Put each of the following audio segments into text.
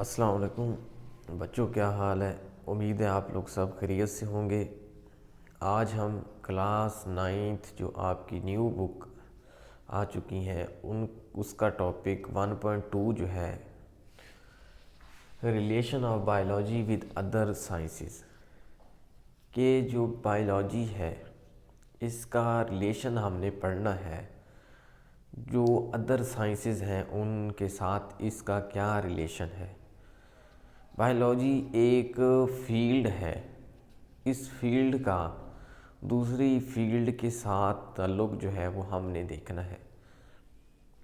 अस्सलाम वालेकुम बच्चों, क्या हाल है। उम्मीद है आप लोग सब खैरियत से होंगे। आज हम क्लास 9th जो आपकी न्यू बुक आ चुकी हैं उसका टॉपिक 1.2 जो है relation of biology with other sciences के जो बायोलॉजी है इसका रिलेशन हमने पढ़ना है। जो अदर साइंसेस हैं उनके साथ इसका क्या रिलेशन है। बायोलॉजी एक फील्ड है, इस फील्ड का दूसरी फील्ड के साथ ताल्लुक़ जो है वो हमने देखना है।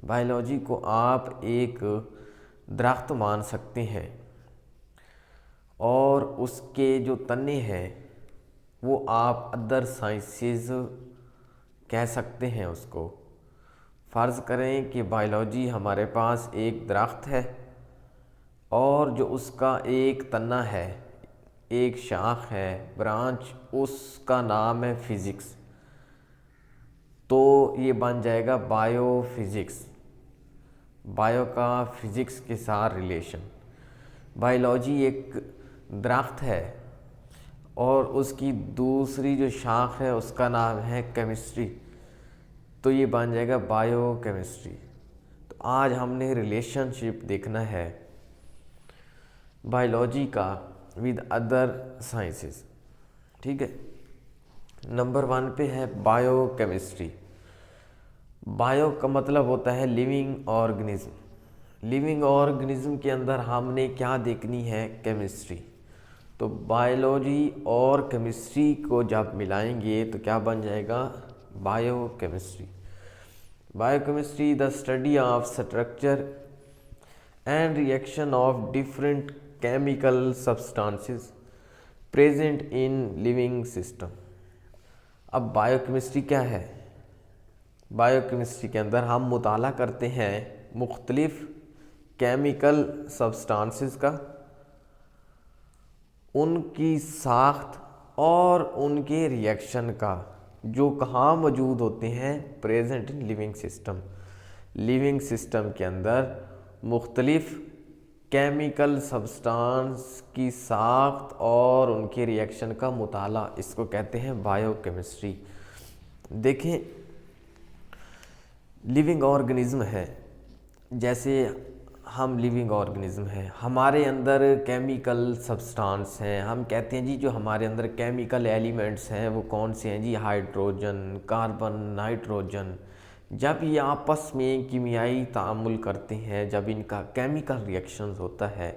बायोलॉजी को आप एक दरख्त मान सकते हैं और उसके जो तने हैं वो आप अदर साइंसेस कह सकते हैं उसको। फ़र्ज़ करें कि बायोलॉजी हमारे पास एक दरख्त है और जो उसका एक तना है, एक शाख है, ब्रांच, उसका नाम है फ़िज़िक्स, तो ये बन जाएगा बायोफिज़िक्स। बायो का फ़िज़िक्स के साथ रिलेशन। बायोलॉजी एक दरख्त है और उसकी दूसरी जो शाख है उसका नाम है केमिस्ट्री, तो ये बन जाएगा बायोकेमिस्ट्री। तो आज हमने रिलेशनशिप देखना है बायोलॉजी का विद अदर साइंसेस। ठीक है, नंबर 1 पे है बायोकेमिस्ट्री। बायो का मतलब होता है लिविंग ऑर्गेनिज्म। लिविंग ऑर्गेनिज्म के अंदर हमने क्या देखनी है, केमिस्ट्री। तो बायोलॉजी और केमिस्ट्री को जब मिलाएंगे तो क्या बन जाएगा, biochemistry. Biochemistry the study of structure and reaction of different chemical substances present in living system. अब बायोकेमिस्ट्री क्या है। बायोकेमिस्ट्री के अंदर हम मुताला करते हैं मुख्तलिफ केमिकल सब्सटेंसेस का, उनकी साख्त और उनके रिएक्शन का, जो कहाँ मौजूद होते हैं, present in living system. Living system के अंदर मुख्तलिफ केमिकल सब्सटेंस की साख्त और उनके रिएक्शन का मुताला, इसको कहते हैं बायोकेमिस्ट्री। देखें, लिविंग ऑर्गेनिज्म है, जैसे हम लिविंग ऑर्गेनिज्म हैं, हमारे अंदर केमिकल सब्सटेंस हैं। हम कहते हैं जी जो हमारे अंदर केमिकल एलिमेंट्स हैं वो कौन से हैं जी, हाइड्रोजन, कार्बन, नाइट्रोजन। जब ये आपस में कीमियाई तामुल करते हैं, जब इनका केमिकल रिएक्शंस होता है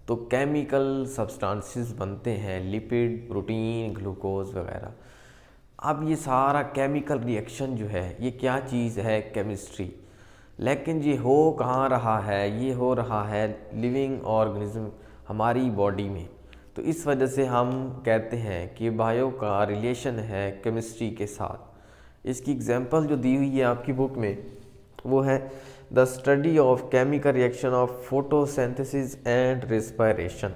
तो केमिकल सब्सटेंसेस बनते हैं, लिपिड, प्रोटीन, ग्लूकोज वगैरह। अब ये सारा केमिकल रिएक्शन जो है ये क्या चीज़ है, केमिस्ट्री। लेकिन ये हो कहाँ रहा है, ये हो रहा है लिविंग ऑर्गेनिज्म हमारी बॉडी में। तो इस वजह से हम कहते हैं कि बायो का रिलेशन है केमिस्ट्री के साथ। इसकी एग्जांपल जो दी हुई है आपकी बुक में वो है the study of chemical reaction of photosynthesis and respiration.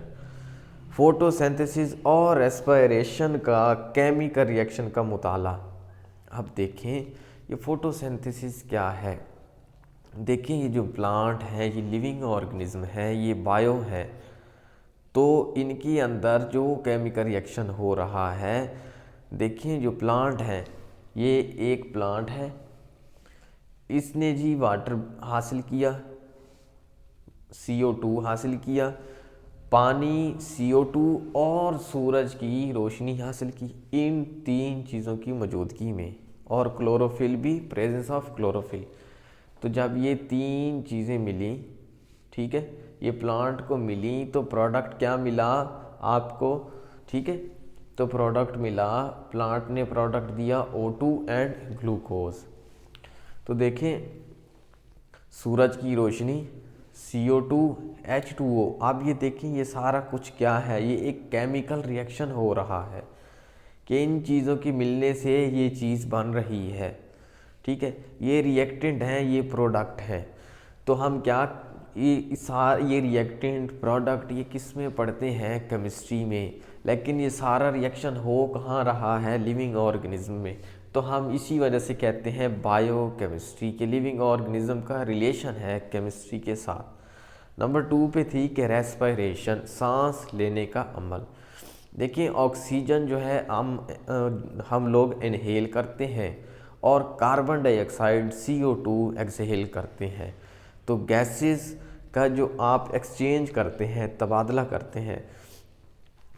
Photosynthesis और रेस्पिरेशन का केमिकल रिएक्शन का मुताला। अब देखें ये फोटोसिंथेसिस क्या है। देखें, ये जो प्लांट है ये लिविंग ऑर्गेनिज्म है, ये बायो है, तो इनके अंदर जो केमिकल रिएक्शन हो रहा है, देखिए जो प्लांट है ये एक प्लांट है, इसने जी वाटर हासिल किया, CO2 हासिल किया, पानी, CO2 और सूरज की रोशनी हासिल की, इन 3 चीज़ों की मौजूदगी में, और क्लोरोफिल भी, प्रेजेंस ऑफ क्लोरोफिल। तो जब ये 3 चीज़ें मिली, ठीक है, ये प्लांट को मिली, तो प्रोडक्ट क्या मिला आपको, ठीक है, तो प्रोडक्ट मिला, प्लांट ने प्रोडक्ट दिया O2 एंड ग्लूकोज। तो देखें, सूरज की रोशनी, CO2, H2O। अब ये देखें ये सारा कुछ क्या है, ये एक केमिकल रिएक्शन हो रहा है कि इन चीज़ों के मिलने से ये चीज़ बन रही है। ठीक है, ये रिएक्टेंट हैं, ये प्रोडक्ट हैं। तो हम क्या, ये रिएक्टेंट, प्रोडक्ट, ये किस में पढ़ते हैं, केमिस्ट्री में। लेकिन ये सारा रिएक्शन हो कहाँ रहा है, लिविंग ऑर्गेनिज्म में। तो हम इसी वजह से कहते हैं बायोकेमिस्ट्री के लिविंग ऑर्गेनिज्म का रिलेशन है केमिस्ट्री के साथ। नंबर 2 पे थी कि रेस्पिरेशन, सांस लेने का अमल। देखिए ऑक्सीजन जो है हम लोग इनहेल करते हैं और कार्बन डाइऑक्साइड CO2 एक्सहेल करते हैं। तो गैसेस का जो आप एक्सचेंज करते हैं, तबादला करते हैं,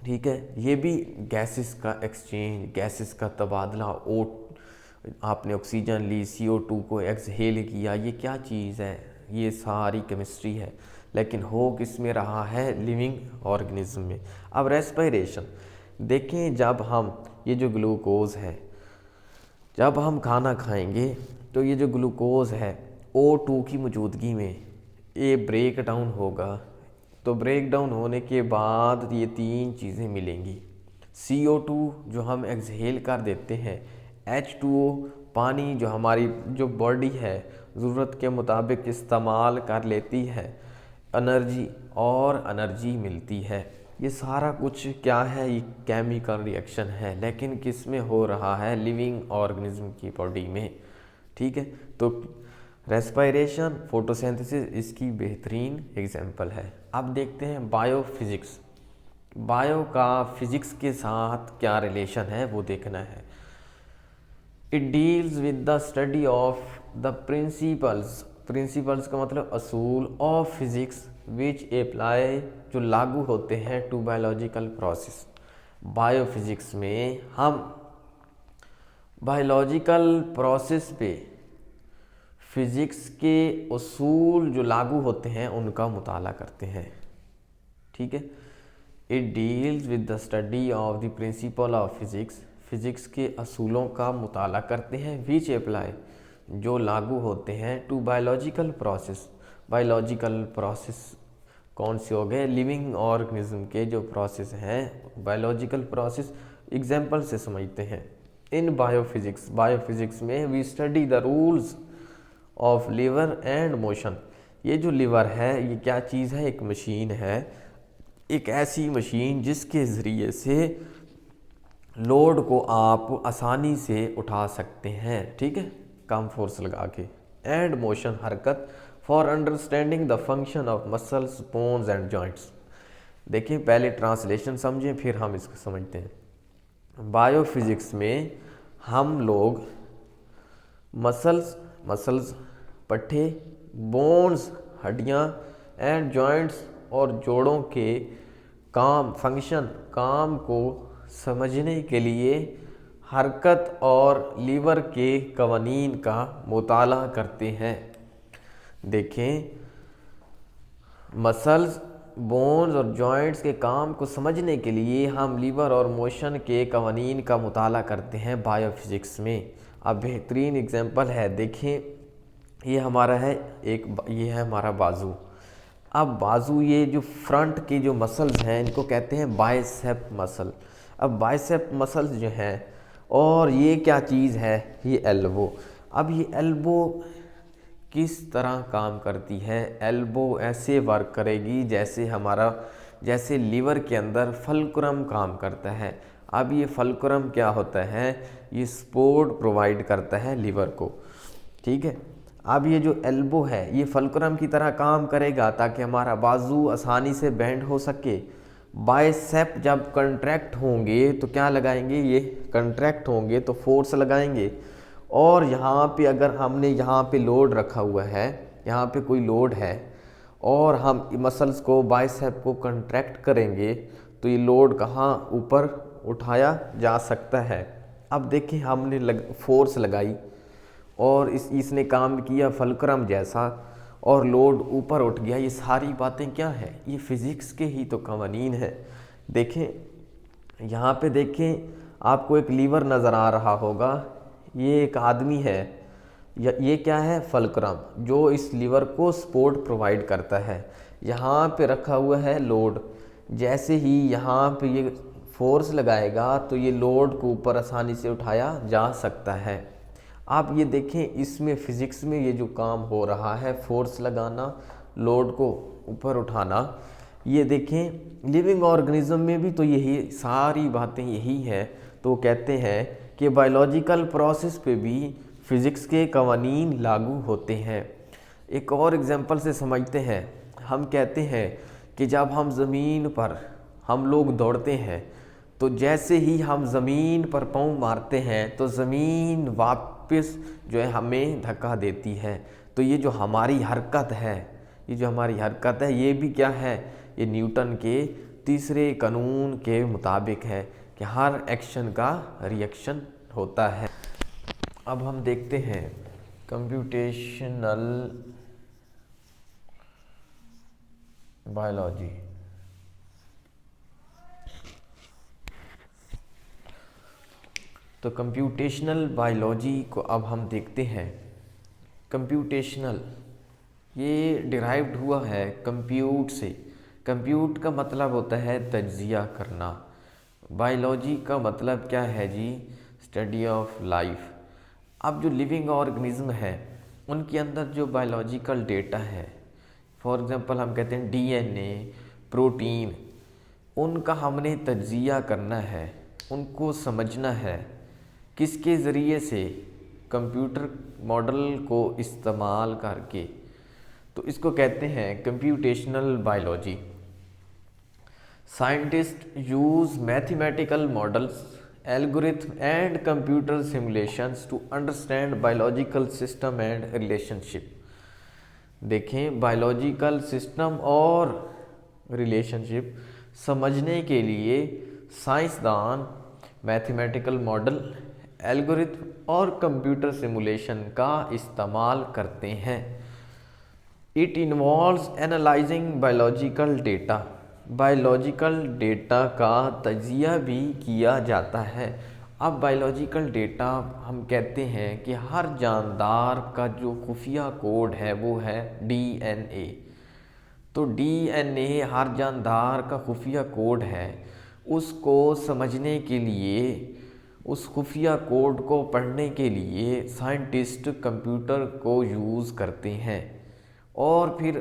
ठीक है, ये भी गैसेस का एक्सचेंज, गैसेस का तबादला। आपने ऑक्सीजन ली, CO2 को एक्सहेल किया, ये क्या चीज़ है? ये सारी केमिस्ट्री है, लेकिन हो किस में रहा है? लिविंग ऑर्गेनिज्म में। अब रेस्पिरेशन देखें, जब हम ये जो ग्लूकोज है, जब हम खाना खाएंगे तो ये जो ग्लूकोज है O2 की मौजूदगी में ये ब्रेक डाउन होगा। तो ब्रेक डाउन होने के बाद ये 3 चीज़ें मिलेंगी। CO2 जो हम एक्सहेल कर देते हैं, H2O पानी जो हमारी जो बॉडी है ज़रूरत के मुताबिक इस्तेमाल कर लेती है, एनर्जी मिलती है। ये सारा कुछ क्या है? ये केमिकल रिएक्शन है, लेकिन किस में हो रहा है? लिविंग ऑर्गेनिज्म की बॉडी में। ठीक है, तो रेस्पिरेशन, फोटोसिंथेसिस इसकी बेहतरीन एग्जाम्पल है। अब देखते हैं बायोफिजिक्स। बायो का फिजिक्स के साथ क्या रिलेशन है वो देखना है। It deals with the study of the principles का मतलब असूल ऑफ फिजिक्स विच अप्लाई, जो लागू होते हैं टू बायोलॉजिकल प्रोसेस। बायोफिजिक्स में हम बायोलॉजिकल प्रोसेस पे फिजिक्स के असूल जो लागू होते हैं उनका मुताला करते हैं। ठीक है, it deals with the study of the principle of physics, physics के असूलों का मुताला करते हैं, विच अप्लाई जो लागू होते हैं to biological process. Biological process कौन से हो गए? लिविंग ऑर्गेनिज्म के जो प्रोसेस हैं, बायोलॉजिकल प्रोसेस एग्जाम्पल से समझते हैं। इन बायोफिजिक्स में we study the rules of lever and motion. ये जो लीवर है ये क्या चीज़ है? एक मशीन है, एक ऐसी मशीन जिसके ज़रिए से लोड को आप आसानी से उठा सकते हैं, ठीक है, कम फोर्स लगा के। एंड मोशन, हरकत, for understanding the function of muscles, bones and joints. देखिए पहले ट्रांसलेशन समझें फिर हम इसको समझते हैं। बायोफिजिक्स में हम लोग मसल्स पट्टे, बोन्स हड्डियाँ, एंड जॉइंट्स और जोड़ों के काम को समझने के लिए हरकत और लीवर के कवानीन का मुताला करते हैं। देखें, मसल्स, बोन्स और जॉइंट्स के काम को समझने के लिए हम लीवर और मोशन के कवानीन का मुताला करते हैं बायोफिजिक्स में। अब बेहतरीन एग्जांपल है, देखें ये हमारा है ये है हमारा बाजू। अब बाजू, ये जो फ्रंट के जो मसल्स हैं इनको कहते हैं बाइसेप मसल। अब बाइसेप मसल्स जो हैं, और ये क्या चीज़ है? ये एल्बो। अब ये एल्बो किस तरह काम करती है? एल्बो ऐसे वर्क करेगी जैसे लीवर के अंदर फल्क्रम काम करता है। अब ये फल्क्रम क्या होता है? ये सपोर्ट प्रोवाइड करता है लीवर को, ठीक है। अब ये जो एल्बो है ये फल्क्रम की तरह काम करेगा ताकि हमारा बाजू आसानी से बेंड हो सके। बाइसेप जब कंट्रैक्ट होंगे तो क्या लगाएंगे? ये कंट्रैक्ट होंगे तो फोर्स लगाएंगे। और यहाँ पे अगर हमने यहाँ पे लोड रखा हुआ है, यहाँ पे कोई लोड है और हम मसल्स को, बाइसेप को कंट्रैक्ट करेंगे तो ये लोड कहाँ ऊपर उठाया जा सकता है। अब देखिए हमने फोर्स लगाई और इसने काम किया फल्क्रम जैसा और लोड ऊपर उठ गया। ये सारी बातें क्या है? ये फिज़िक्स के ही तो कवानीन है। देखें यहाँ पे, देखें आपको एक लीवर नज़र आ रहा होगा, ये एक आदमी है, ये क्या है? फल्क्रम, जो इस लीवर को सपोर्ट प्रोवाइड करता है। यहाँ पे रखा हुआ है लोड, जैसे ही यहाँ पे ये फोर्स लगाएगा तो ये लोड को ऊपर आसानी से उठाया जा सकता है। आप ये देखें, इसमें फिज़िक्स में ये जो काम हो रहा है, फोर्स लगाना, लोड को ऊपर उठाना, ये देखें लिविंग ऑर्गेनिज्म में भी तो यही सारी बातें यही हैं। तो कहते हैं कि बायोलॉजिकल प्रोसेस पे भी फिज़िक्स के कवानीन लागू होते हैं। एक और एग्जांपल से समझते हैं। हम कहते हैं कि जब हम ज़मीन पर हम लोग दौड़ते हैं तो जैसे ही हम ज़मीन पर पाँव मारते हैं तो ज़मीन वापस जो है हमें धक्का देती है। तो ये जो हमारी हरकत है, ये भी क्या है, ये न्यूटन के तीसरे कानून के मुताबिक है कि हर एक्शन का रिएक्शन होता है। अब हम देखते हैं कंप्यूटेशनल बायोलॉजी। तो कंप्यूटेशनल बायोलॉजी को अब हम देखते हैं। कंप्यूटेशनल ये डिराइव्ड हुआ है कंप्यूट से। कंप्यूट का मतलब होता है तज्जिया करना। बायोलॉजी का मतलब क्या है जी, स्टडी ऑफ लाइफ। अब जो लिविंग ऑर्गेनिज्म है उनके अंदर जो बायोलॉजिकल डेटा है, फॉर एग्जांपल हम कहते हैं डीएनए, प्रोटीन, उनका हमने तज्जिया करना है, उनको समझना है। किसके ज़रिए से, कंप्यूटर मॉडल को इस्तेमाल करके। तो इसको कहते हैं computational biology. Scientist use mathematical models, algorithm and computer simulations to understand biological system and relationship. देखें, बायोलॉजिकल सिस्टम और रिलेशनशिप समझने के लिए साइंसदान मैथमेटिकल मॉडल, एल्गोरिथम और कंप्यूटर सिमुलेशन का इस्तेमाल करते हैं। It involves analysing biological data. Biological data का तजिया भी किया जाता है। अब बायोलॉजिकल डेटा हम कहते हैं कि हर जानदार का जो खुफिया कोड है वो है डीएनए। तो डीएनए हर जानदार का खुफिया कोड है। उसको समझने के लिए, उस खुफिया कोड को पढ़ने के लिए साइंटिस्ट कंप्यूटर को यूज़ करते हैं और फिर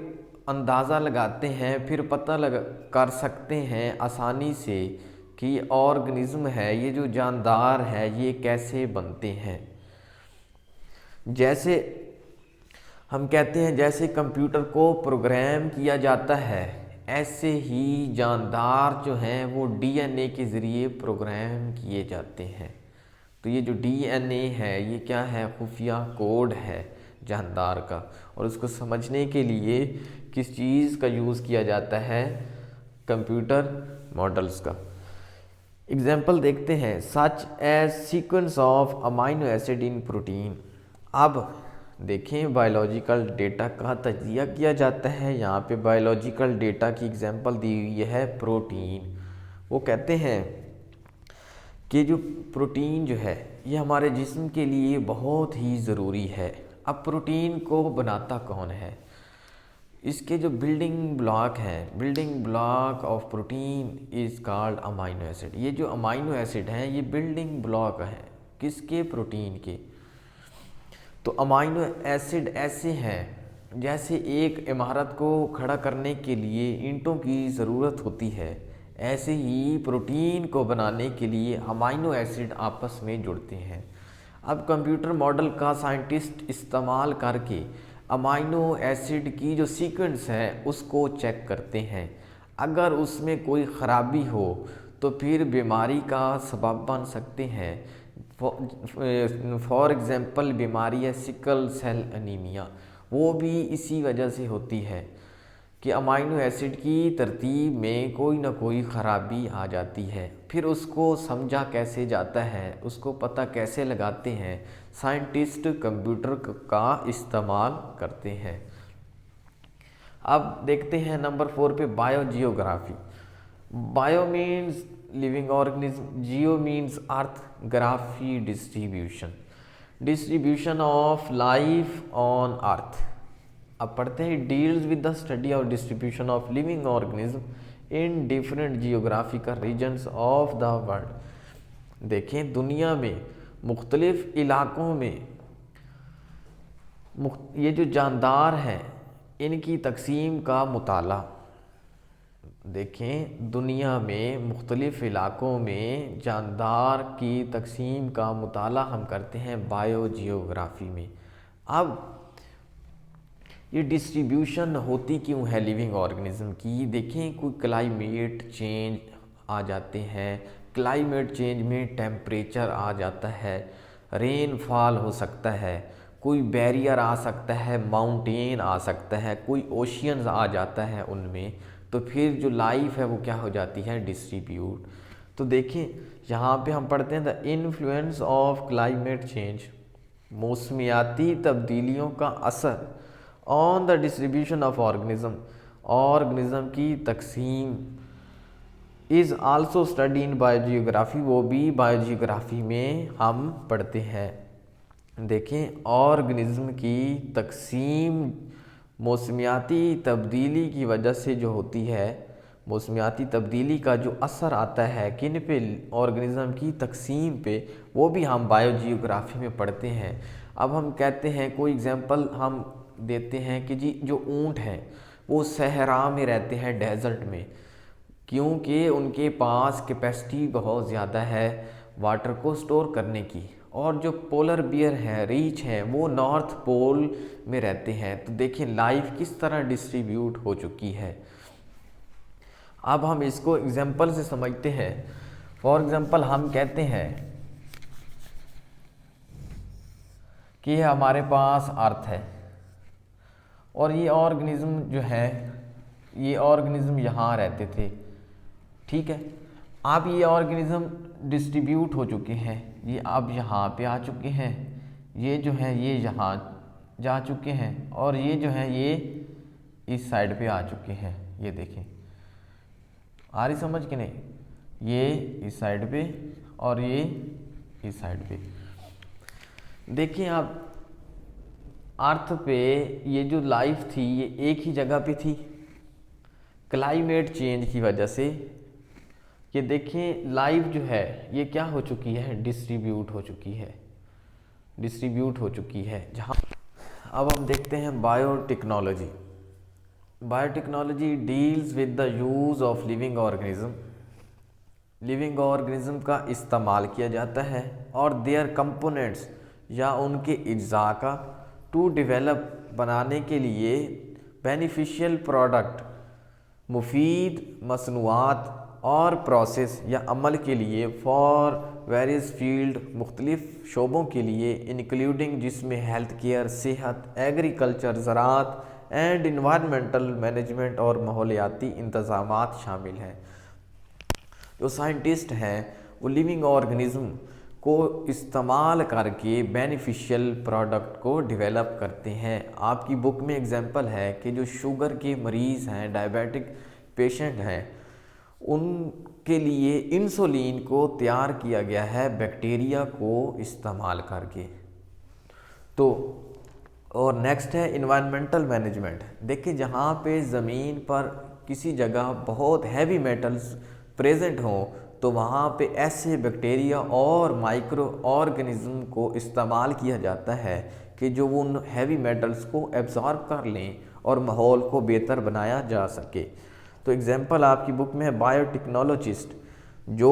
अंदाज़ा लगाते हैं, फिर पता कर सकते हैं आसानी से कि ऑर्गेनिज्म है, ये जो जानदार है, ये कैसे बनते हैं। जैसे हम कहते हैं जैसे कंप्यूटर को प्रोग्राम किया जाता है, ऐसे ही जानदार जो हैं वो डीएनए के ज़रिए प्रोग्राम किए जाते हैं। तो ये जो डीएनए है ये क्या है, खुफिया कोड है जानदार का, और उसको समझने के लिए किस चीज़ का यूज़ किया जाता है, कंप्यूटर मॉडल्स का। एग्जाम्पल देखते हैं, such as sequence of amino acid in protein. अब देखें, बायोलॉजिकल डेटा का तजिया किया जाता है। यहाँ पे बायोलॉजिकल डेटा की एग्जाम्पल दी हुई है प्रोटीन। वो कहते हैं कि जो प्रोटीन जो है ये हमारे जिस्म के लिए बहुत ही ज़रूरी है। अब प्रोटीन को बनाता कौन है, इसके जो बिल्डिंग ब्लॉक हैं, building block of protein is called amino acid. ये जो अमाइनो एसिड हैं ये बिल्डिंग ब्लॉक हैं किसके, प्रोटीन के। तो अमाइनो एसिड ऐसे हैं जैसे एक इमारत को खड़ा करने के लिए ईंटों की ज़रूरत होती है, ऐसे ही प्रोटीन को बनाने के लिए अमाइनो एसिड आपस में जुड़ते हैं। अब कंप्यूटर मॉडल का साइंटिस्ट इस्तेमाल करके अमाइनो एसिड की जो सीक्वेंस है उसको चेक करते हैं। अगर उसमें कोई ख़राबी हो तो फिर बीमारी का सबब बन सकते हैं। फॉर एग्ज़ाम्पल बीमारी है सिकल सेल एनीमिया, वो भी इसी वजह से होती है कि अमाइनो एसिड की तरतीब में कोई ना कोई ख़राबी आ जाती है। फिर उसको समझा कैसे जाता है, उसको पता कैसे लगाते हैं, साइंटिस्ट कंप्यूटर का इस्तेमाल करते हैं। अब देखते हैं नंबर 4 पे biogeography. Bio means living organism, geo means earth, graphy distribution, distribution of life on earth. अब पढ़ते हैं, deals with the study of distribution of living organism in different geographical regions of the world. देखें, दुनिया में मुख्तलिफ इलाकों में ये जो जानदार हैं इनकी तकसीम का मुताला। देखें, दुनिया में मुख्तलिफ इलाकों में जानदार की तकसीम का मुताला हम करते हैं बायोजियोग्राफी में। अब ये डिस्ट्रीब्यूशन होती क्यों है लिविंग ऑर्गेनिज्म की? देखें, कोई क्लाइमेट चेंज आ जाते हैं, क्लाइमेट चेंज में टेम्परेचर आ जाता है, रेनफॉल हो सकता है, कोई बैरियर आ सकता है, माउंटेन आ सकता है, कोई ओशियंस आ जाता है उनमें, तो फिर जो लाइफ है वो क्या हो जाती है? डिस्ट्रीब्यूट। तो देखिए यहाँ पे हम पढ़ते हैं the influence of climate change, मौसमियाती तब्दीलियों का असर on the distribution of organism, organism की तकसीम, is also study in biogeography, वो भी बायोजियोग्राफी में हम पढ़ते हैं। देखें, ऑर्गेनिज्म की तकसीम मौसमियाती तब्दीली की वजह से जो होती है, मौसमियाती तब्दीली का जो असर आता है किन पे? ऑर्गेनिज्म की तकसीम पे, वो भी हम बायोजियोग्राफी में पढ़ते हैं। अब हम कहते हैं, कोई एग्जांपल हम देते हैं कि जी जो ऊंट हैं वो सहरा में रहते हैं, डेजर्ट में, क्योंकि उनके पास कैपेसिटी बहुत ज़्यादा है वाटर को स्टोर करने की। और जो पोलर बियर हैं, रीछ हैं, वो नॉर्थ पोल में रहते हैं। तो देखिए लाइफ किस तरह डिस्ट्रीब्यूट हो चुकी है। अब हम इसको एग्जाम्पल से समझते हैं। फॉर एग्जाम्पल हम कहते हैं कि हमारे पास अर्थ है और ये ऑर्गेनिज्म जो है, ये ऑर्गेनिज्म यहाँ रहते थे, ठीक है। अब ये ऑर्गेनिज्म डिस्ट्रीब्यूट हो चुके हैं, ये अब यहाँ पे आ चुके हैं, ये जो है ये यहाँ जा चुके हैं, और ये जो है ये इस साइड पे आ चुके हैं। ये देखें, आ रही समझ कि नहीं? ये इस साइड पे और ये इस साइड पे। देखिए आप, अर्थ पे ये जो लाइफ थी ये एक ही जगह पे थी, क्लाइमेट चेंज की वजह से ये देखें लाइफ जो है ये क्या हो चुकी है? डिस्ट्रीब्यूट हो चुकी है, डिस्ट्रीब्यूट हो चुकी है। जहाँ अब हम देखते हैं biotechnology. Biotechnology deals with the use of living organism, living organism का इस्तेमाल किया जाता है और देयर कंपोनेंट्स या उनके अज्जा का टू डेवलप बनाने के लिए बेनिफिशियल प्रोडक्ट, मुफीद मसनूआत और प्रोसेस या अमल के लिए फॉर वेरियस फील्ड, मुख्तलिफ शोबों के लिए, इंक्लूडिंग जिसमें हेल्थ केयर, सेहत, एग्रीकल्चर, ज़राअत एंड इन्वायरमेंटल मैनेजमेंट और माहौलियाती इंतज़ामात शामिल हैं। जो साइंटिस्ट हैं वो लिविंग ऑर्गेनिज्म को इस्तेमाल करके बेनिफिशियल प्रोडक्ट को डेवलप करते हैं। आपकी बुक में एग्जांपल है कि जो शुगर के मरीज़ हैं, डायबिटिक पेशेंट हैं, उनके लिए इंसुलिन को तैयार किया गया है बैक्टीरिया को इस्तेमाल करके। तो और नेक्स्ट है इन्वायरमेंटल मैनेजमेंट। देखिए जहाँ पे ज़मीन पर किसी जगह बहुत हैवी मेटल्स प्रेजेंट हों तो वहाँ पे ऐसे बैक्टीरिया और माइक्रो ऑर्गेनिज्म को इस्तेमाल किया जाता है कि जो वो उन हैवी मेटल्स को एब्जॉर्ब कर लें और माहौल को बेहतर बनाया जा सके। तो एग्जांपल आपकी बुक में है बायोटेक्नोलॉजिस्ट, जो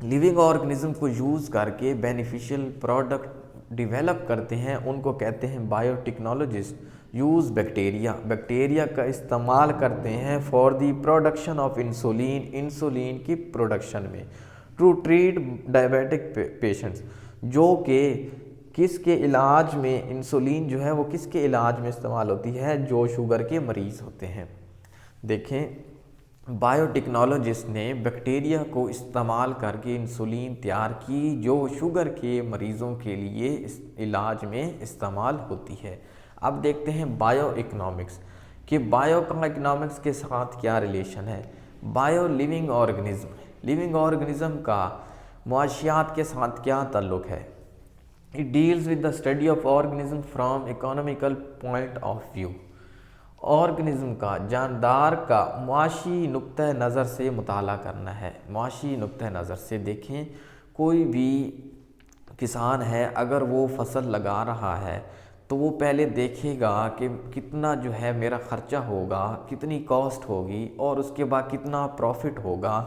लिविंग ऑर्गेनिज्म को यूज़ करके बेनिफिशियल प्रोडक्ट डेवलप करते हैं, उनको कहते हैं बायोटेक्नोलॉजिस्ट। यूज़ बैक्टीरिया, बैक्टीरिया का इस्तेमाल करते हैं for the production of insulin, insulin की प्रोडक्शन में, टू ट्रीट डायबिटिक पेशेंट्स, जो कि किसके इलाज में इंसुलिन जो है वो किसके इलाज में इस्तेमाल होती है? जो शुगर के मरीज़ होते हैं। देखें बायोटेक्नोलॉजिस्ट ने बैक्टीरिया को इस्तेमाल करके इंसुलिन तैयार की जो शुगर के मरीज़ों के लिए इस इलाज में इस्तेमाल होती है। अब देखते हैं बायो इकोनॉमिक्स कि बायो का इकोनॉमिक्स के साथ क्या रिलेशन है। Bio living organism, living organism का मुआशियात के साथ क्या ताल्लुक़ है? It deals with the study of organism from economical point of view. Organism का, जानदार का मुआशी नुक्ते नज़र से मुताला करना है। मुआशी नुक्ते नज़र से देखें, कोई भी किसान है अगर वो फसल लगा रहा है तो वो पहले देखेगा कि कितना जो है मेरा ख़र्चा होगा, कितनी कॉस्ट होगी और उसके बाद कितना प्रॉफिट होगा।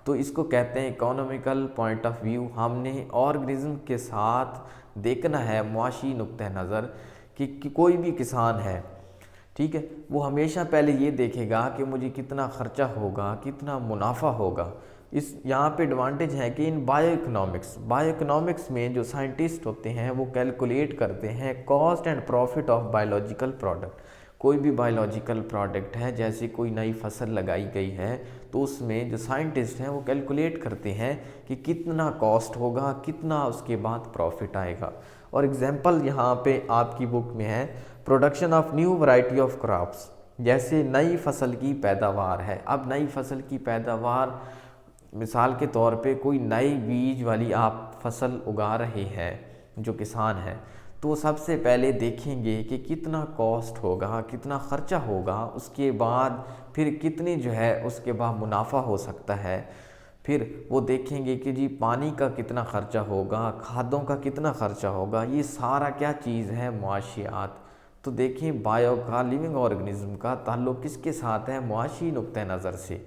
तो इसको कहते हैं इकोनॉमिकल पॉइंट ऑफ व्यू। हमने ऑर्गेनिज्म के साथ देखना है मुआशी नुक्ते नज़र कि कोई भी किसान है ठीक है, वो हमेशा पहले ये देखेगा कि मुझे कितना खर्चा होगा, कितना मुनाफा होगा। इस यहाँ पे एडवांटेज है कि इन बायो इकोनॉमिक्स में जो साइंटिस्ट होते हैं वो कैलकुलेट करते हैं cost and profit of biological product. कोई भी बायोलॉजिकल प्रोडक्ट है, जैसे कोई नई फसल लगाई गई है, तो उसमें जो साइंटिस्ट हैं वो कैलकुलेट करते हैं कि कितना कॉस्ट होगा, कितना उसके बाद प्रॉफिट आएगा। और एग्जांपल यहाँ पे आपकी बुक में है, production of new variety of crops. जैसे नई फसल की पैदावार है, अब नई फसल की पैदावार मिसाल के तौर पे कोई नई बीज वाली आप फसल उगा रहे हैं जो किसान हैं, तो सबसे पहले देखेंगे कि कितना कॉस्ट होगा, कितना ख़र्चा होगा, उसके बाद फिर कितनी जो है उसके बाद मुनाफा हो सकता है। फिर वो देखेंगे कि जी पानी का कितना ख़र्चा होगा, खादों का कितना ख़र्चा होगा, ये सारा क्या चीज़ है, मुआशियात। तो देखिए बायो का, लिविंग ऑर्गेनिज्म का ताल्लुक़ किसके साथ है, मुआशी नुक्ते नज़र से।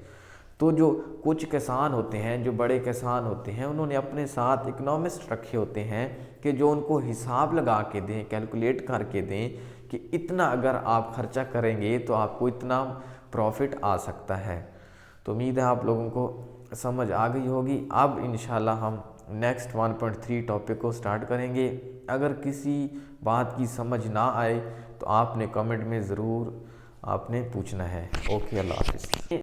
तो जो कुछ किसान होते हैं, जो बड़े किसान होते हैं, उन्होंने अपने साथ इकोनॉमिस्ट रखे होते हैं कि जो उनको हिसाब लगा के दें, कैलकुलेट करके दें कि इतना अगर आप खर्चा करेंगे तो आपको इतना प्रॉफिट आ सकता है। तो उम्मीद है आप लोगों को समझ आ गई होगी। अब इंशाल्लाह हम नेक्स्ट 1.3 टॉपिक को स्टार्ट करेंगे। अगर किसी बात की समझ ना आए तो आपने कमेंट में ज़रूर आपने पूछना है। ओके, अल्लाह हाफिज़।